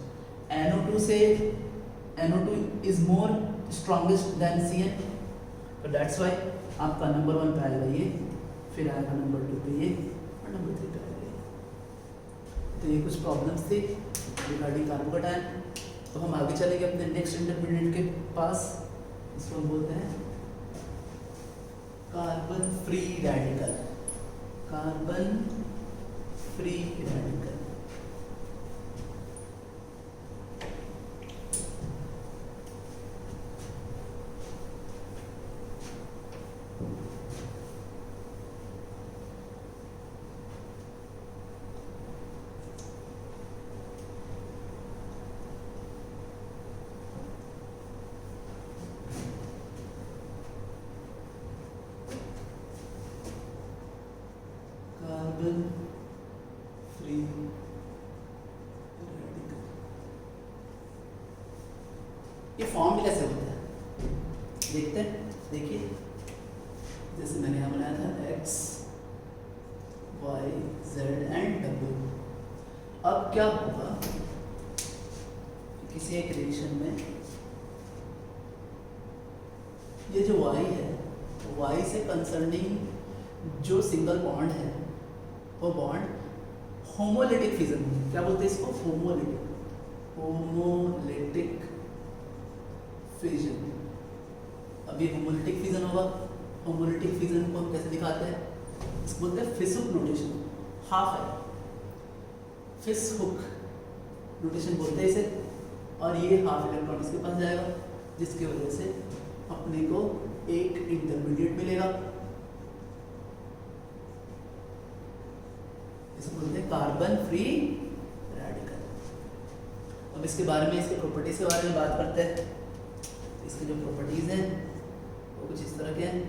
NO2 is more strongest than CN, तो दैट्स वाई आपका नंबर 1 पे आएगा ये, फिर आएगा नंबर 2 पे ये और नंबर 3 पे आएगा ये। तो ये कुछ प्रॉब्लम्स थी रिगार्डिंग कार्बोकैटायन। तो हम आगे चलेंगे अपने नेक्स्ट इंटरमीडिएट के पास, इसको हम बोलते हैं carbon free radical. Carbon free radical carbon free radical, ये फॉर्म भी कैसे होता है देखते हैं। देखिए जैसे मैंने यहाँ बनाया था X, Y, Z and W। अब क्या होगा, किसी एक रिएक्शन में ये जो Y है, Y से कंसर्निंग जो सिंगल बॉन्ड है वो बॉन्ड होमोलिटिक फिजन, क्या बोलते हैं इसको, होमोलिटिक फिजन। अभी होमोलिटिक फिजन होगा, होमोलिटिक फिजन को हम कैसे दिखाते हैं, इसको बोलते हैं फिसुक नोटेशन, हाफ है। फिश हुक नोटेशन बोलते हैं इसे, और ये हाफ इलेक्ट्रॉन इसके पास जाएगा, जिसकी वजह से अपने को एक इंटरमीडिएट मिलेगा, इसे बोलते हैं कार्बन फ्री रेडिकल। अब इसके बारे में, इसके प्रॉपर्टीज के बारे में बात करते हैं। इसके जो प्रॉपर्टीज हैं वो कुछ इस तरह के हैं।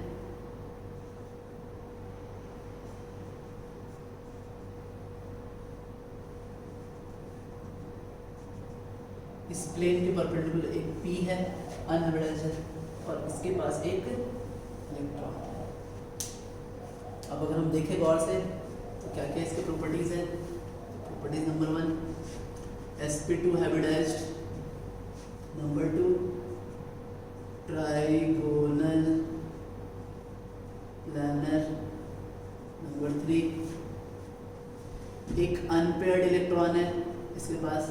इस प्लेन के परपेंडिकुलर एक पी है, अनहाइब्रिडाइज्ड है, और इसके पास एक इलेक्ट्रॉन है। अब अगर हम देखें गौर से तो क्या क्या इसके प्रॉपर्टीज है। Properties number 1 sp2 hybridized, number 2 trigonal planar, number 3 एक अनपेयर्ड इलेक्ट्रॉन है इसके पास,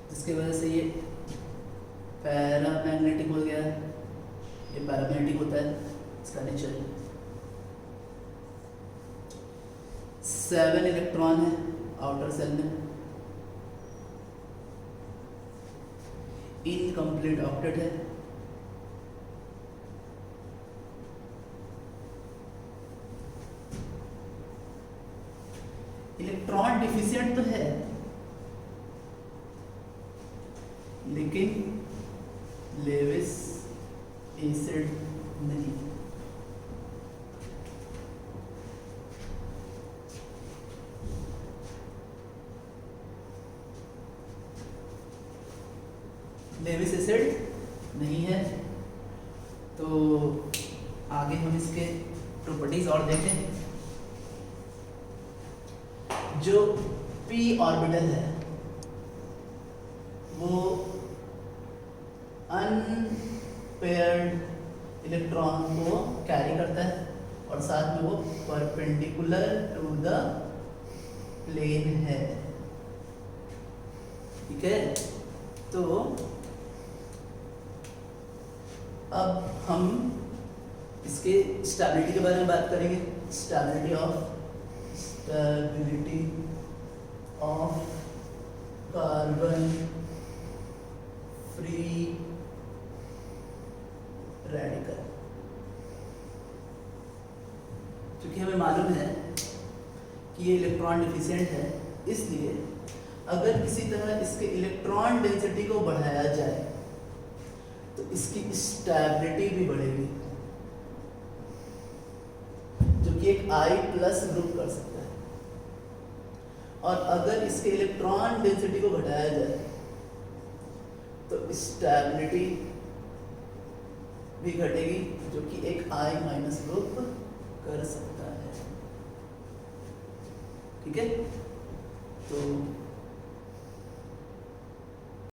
जिसकी वजह से ये पैरामैग्नेटिक हो गया है। ये पैरामैग्नेटिक होता है इसका नेचर। 7 इलेक्ट्रॉन है आउटर सेल में, इनकम्प्लीट ऑक्टेट है। इलेक्ट्रॉन डिफिशिएंट तो है, लेकिन लेविस एसिड नहीं। लेविस एसिड नहीं है। तो आगे हम इसके प्रॉपर्टीज और देखें। जो p ऑर्बिटल है वो अनपेयर्ड इलेक्ट्रॉन को कैरी करता है, और साथ में वो परपेंडिकुलर टू द प्लेन है। ठीक है, तो अब हम इसके स्टेबिलिटी के बारे में बात करेंगे। Stability of carbon free radical. क्योंकि हमें मालूम है कि ये इलेक्ट्रॉन डिफिशिएंट है, इसलिए अगर किसी तरह इसके इलेक्ट्रॉन डेंसिटी को बढ़ाया जाए तो इसकी स्टेबिलिटी भी बढ़ेगी, जो कि एक I+ ग्रुप कर सकता है। और अगर इसके इलेक्ट्रॉन डेंसिटी को घटाया जाए तो स्टेबिलिटी भी घटेगी, जो कि एक I- ग्रुप कर सकता है। ठीक है, तो